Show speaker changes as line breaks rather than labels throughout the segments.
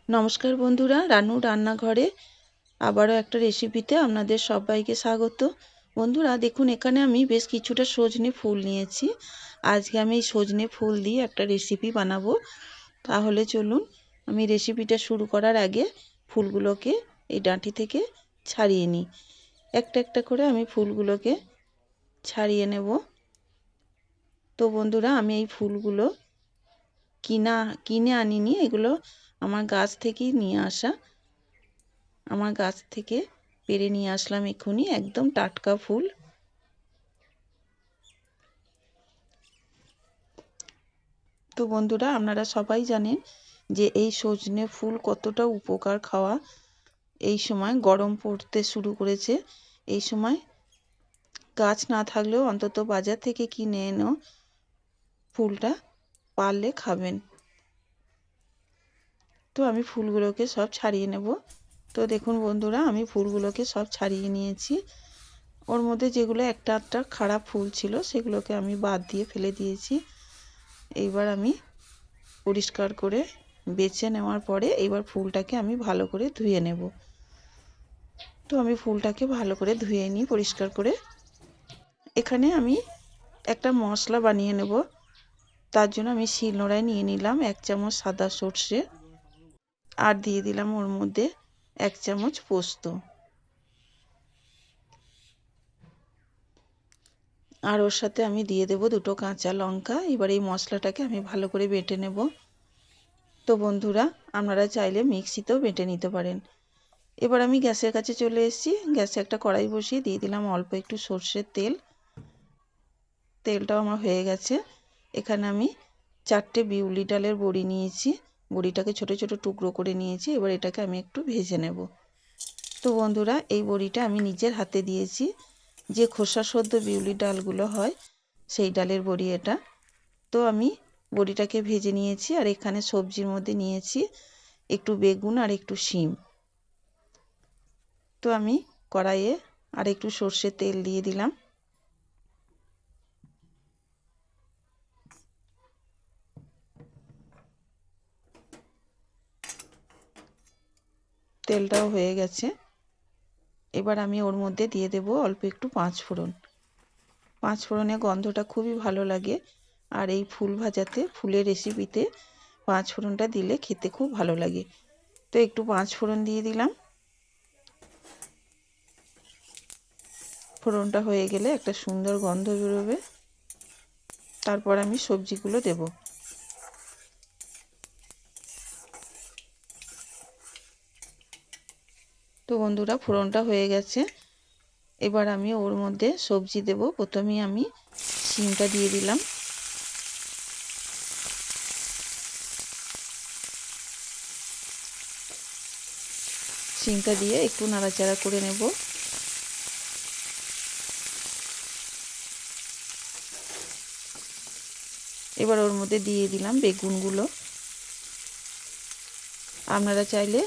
নমস্কার বন্ধুরা, রানুর রান্নাঘরে আবারও একটা রেসিপিতে আপনাদের সবাইকে স্বাগত। বন্ধুরা দেখুন, এখানে আমি বেশ কিছুটা সজনে ফুল নিয়েছি। আজকে আমি এই সজনে ফুল দিয়ে একটা রেসিপি বানাবো। তাহলে চলুন, আমি রেসিপিটা শুরু করার আগে ফুলগুলোকে এই ডাঁটি থেকে ছাড়িয়ে নিই। একটা একটা করে আমি ফুলগুলোকে ছাড়িয়ে নেব। তো বন্ধুরা, আমি এই ফুলগুলো কিনে আনিনি, এগুলো আমার গাছ থেকেই নিয়ে আসা। আমার গাছ থেকে পেড়ে নিয়ে আসলাম এক্ষুনি, একদম টাটকা ফুল। তো বন্ধুরা, আপনারা সবাই জানেন যে এই সজনে ফুল কতটা উপকার খাওয়া। এই সময় গরম পড়তে শুরু করেছে, এই সময় গাছ না থাকলেও অন্তত বাজার থেকে কিনে এনো ফুলটা পারলে খাবেন। তো আমি ফুলগুলোকে সব ছাড়িয়ে নেব। তো দেখুন বন্ধুরা, আমি ফুলগুলোকে সব ছাড়িয়ে নিয়েছি। ওর মধ্যে যেগুলো একটা একটা খারাপ ফুল ছিল সেগুলোকে আমি বাদ দিয়ে ফেলে দিয়েছি। এইবার আমি পরিষ্কার করে বেছে নেওয়ার পরে এইবার ফুলটাকে আমি ভালো করে ধুয়ে নেব। তো আমি ফুলটাকে ভালো করে ধুয়ে নিই পরিষ্কার করে। এখানে আমি একটা মশলা বানিয়ে নেব। তার জন্য আমি শিলনোড়ায় নিয়ে নিলাম 1 চামচ সাদা সর্ষে, আর দিয়ে দিলাম ওর মধ্যে 1 চামচ পোস্ত, আর ওর সাথে আমি দিয়ে দেব 2টো কাঁচা লঙ্কা। এবার এই মশলাটাকে আমি ভালো করে বেটে নেব। তো বন্ধুরা, আপনারা চাইলে মিক্সিতেও বেটে নিতে পারেন। এবার আমি গ্যাসের কাছে চলে এসেছি। গ্যাসে একটা কড়াই বসিয়ে দিয়ে দিলাম অল্প একটু সর্ষের তেল। তেলটাও আমার হয়ে গেছে। এখানে আমি 4টে বিউলি ডালের বড়ি নিয়েছি। বড়িটাকে ছোট ছোট টুকরো করে নিয়েছি। এবার এটাকে আমি একটু ভেজে নেব। তো বন্ধুরা, এই বড়িটা আমি নিজের হাতে দিয়েছি। যে খোসা সদ্য বিউলি ডালগুলো হয় সেই ডালের বড়ি এটা। তো আমি বড়িটাকে ভেজে নিয়েছি। আর এখানে সবজির মধ্যে নিয়েছি একটু বেগুন আর একটু শিম। তো আমি কড়াইয়ে আর একটু সর্ষের তেল দিয়ে দিলাম। তেলটাও হয়ে গেছে। এবার আমি ওর মধ্যে দিয়ে দেব অল্প একটু 5 ফোড়ন। 5 ফোড়নের গন্ধটা খুবই ভালো লাগে। আর এই ফুল ভাজাতে, ফুলের রেসিপিতে 5 ফোড়নটা দিলে খেতে খুব ভালো লাগে। তো একটু 5 ফোড়ন দিয়ে দিলাম। ফোড়নটা হয়ে গেলে একটা সুন্দর গন্ধ বেরোবে। তারপর আমি সবজিগুলো দেব। তো বন্ধুরা, ফোড়নটা হয়ে গেছে। এবার আমি ওর মধ্যে সবজি দেব। প্রথমেই আমি শিমটা দিয়ে দিলাম। শিমটা দিয়ে একটু নাড়াচাড়া করে নেব। এবার ওর মধ্যে দিয়ে দিলাম বেগুনগুলো। আপনারা চাইলে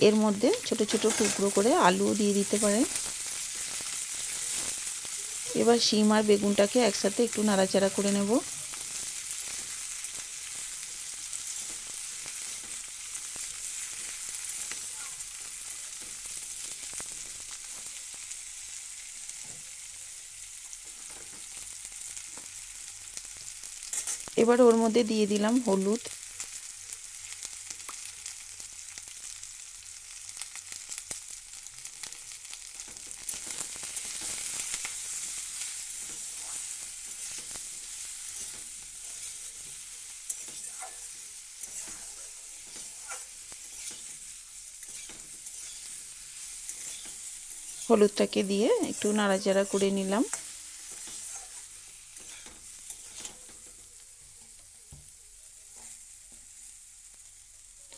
এর মধ্যে ছোট ছোট টুকরো করে আলুও দিয়ে দিতে পারেন। এবার শিম আর বেগুনটাকে একসাথে একটু নাড়াচাড়া করে নেব। এবার ওর মধ্যে দিয়ে দিলাম হলুদ, হলুদটাকে দিয়ে একটু নাড়াচাড়া করে নিলাম।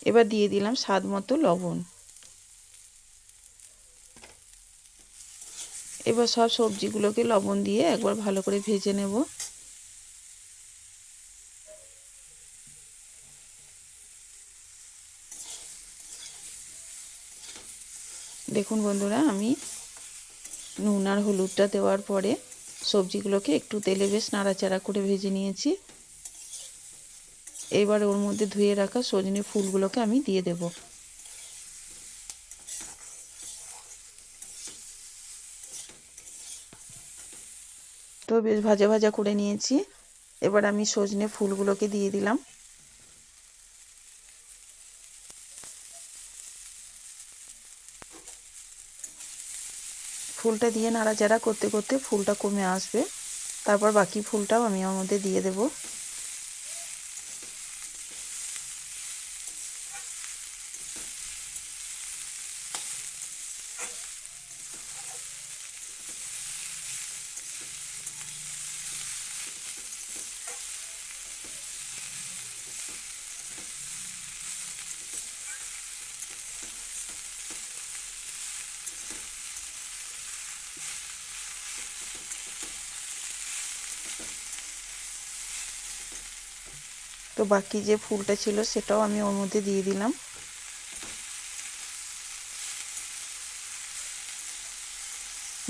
এবার দিয়ে দিলাম স্বাদ মতো লবণ। এবার সব সবজিগুলোকে লবণ দিয়ে একবার ভালো করে ভেজে নেব। দেখুন বন্ধুরা, আমি নুন আর হলুদটা দেওয়ার পরে সবজিগুলোকে একটু তেলে বেশ নাড়াচাড়া করে ভেজে নিয়েছি। এবার ওর মধ্যে ধুয়ে রাখা সজনে ফুলগুলোকে আমি দিয়ে দেব। তো বেশ ভাজা ভাজা করে নিয়েছি। এবার আমি সজনে ফুলগুলোকে দিয়ে দিলাম। ফুলটা দিয়ে নাড়াচাড়া করতে করতে ফুলটা কমে আসবে, তারপর বাকি ফুলটাও আমি ওর মধ্যে দিয়ে দেব। তো বাকি যে ফুলটা ছিল সেটাও আমি ওর মধ্যে দিয়ে দিলাম।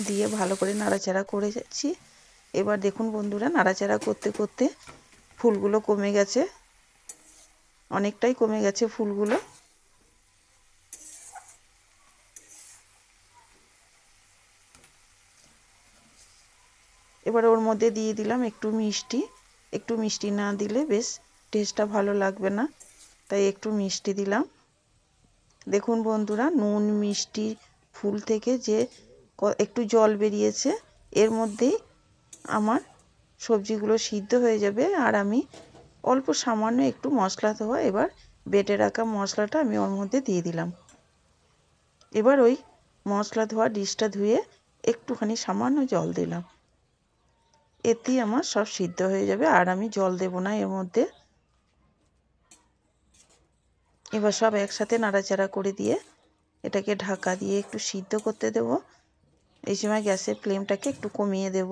দিয়ে ভালো করে নাড়াচাড়া করেছি। এবার দেখুন বন্ধুরা, নাড়াচাড়া করতে করতে ফুলগুলো কমে গেছে, অনেকটাই কমে গেছে ফুলগুলো। এবার ওর মধ্যে দিয়ে দিলাম একটু মিষ্টি। একটু মিষ্টি না দিলে বেশ টেস্টটা ভালো লাগবে না, তাই একটু মিষ্টি দিলাম। দেখুন বন্ধুরা, নুন মিষ্টি ফুল থেকে যে একটু জল বেরিয়েছে, এর মধ্যেই আমার সবজিগুলো সিদ্ধ হয়ে যাবে। আর আমি অল্প সামান্য একটু মশলা দেওয়া এবার বেটে রাখা মশলাটা আমি ওর মধ্যে দিয়ে দিলাম। এবার ওই মশলা ধোয়া ডিশটা ধুয়ে একটুখানি সামান্য জল দিলাম, এতেই আমার সব সিদ্ধ হয়ে যাবে আর আমি জল দেব না এর মধ্যে। এবার সব একসাথে নাড়াচাড়া করে দিয়ে এটাকে ঢাকা দিয়ে একটু সিদ্ধ করতে দেব। এই সময় গ্যাসের ফ্লেমটাকে একটু কমিয়ে দেব।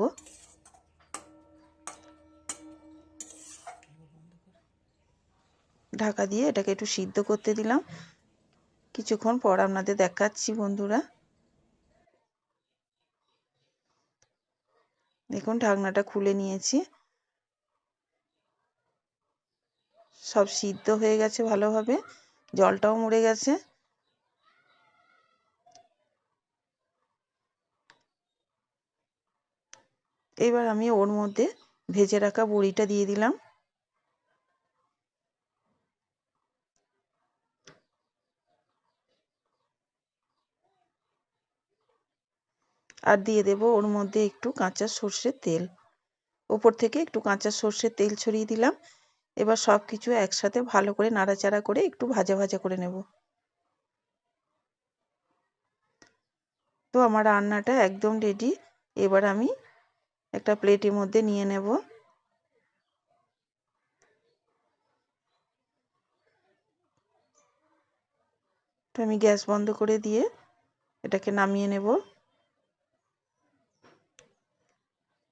ঢাকা দিয়ে এটাকে একটু সিদ্ধ করতে দিলাম। কিছুক্ষণ পর আপনাদের দেখাচ্ছি বন্ধুরা। দেখুন ঢাকনাটা খুলে নিয়েছি, সব সিদ্ধ হয়ে গেছে ভালোভাবে, জলটাও মরে গেছে। এবার আমি ওর মধ্যে ভেজে রাখা বড়িটা দিয়ে দিলাম। আর দিয়ে দেব ওর মধ্যে একটু কাঁচা সর্ষের তেল। ওপর থেকে একটু কাঁচা সর্ষের তেল ছড়িয়ে দিলাম। এবার সব কিছু একসাথে ভালো করে নাড়াচাড়া করে একটু ভাজা ভাজা করে নেব। তো আমার রান্নাটা একদম রেডি। এবার আমি একটা প্লেটের মধ্যে নিয়ে নেব। তো আমি গ্যাস বন্ধ করে দিয়ে এটাকে নামিয়ে নেব।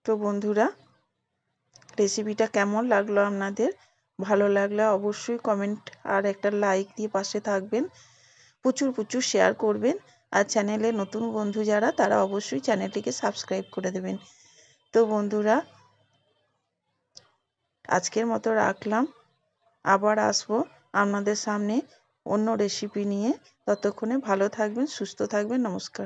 তো বন্ধুরা, রেসিপিটা কেমন লাগলো আপনাদের? ভালো লাগলে অবশ্যই কমেন্ট আর একটা লাইক দিয়ে পাশে থাকবেন। প্রচুর প্রচুর শেয়ার করবেন। আর চ্যানেলে নতুন বন্ধু যারা, তারা অবশ্যই চ্যানেলটিকে সাবস্ক্রাইব করে দেবেন। তো বন্ধুরা, আজকের মতো রাখলাম। আবার আসবো আপনাদের সামনে অন্য রেসিপি নিয়ে। ততক্ষণে ভালো থাকবেন, সুস্থ থাকবেন। নমস্কার।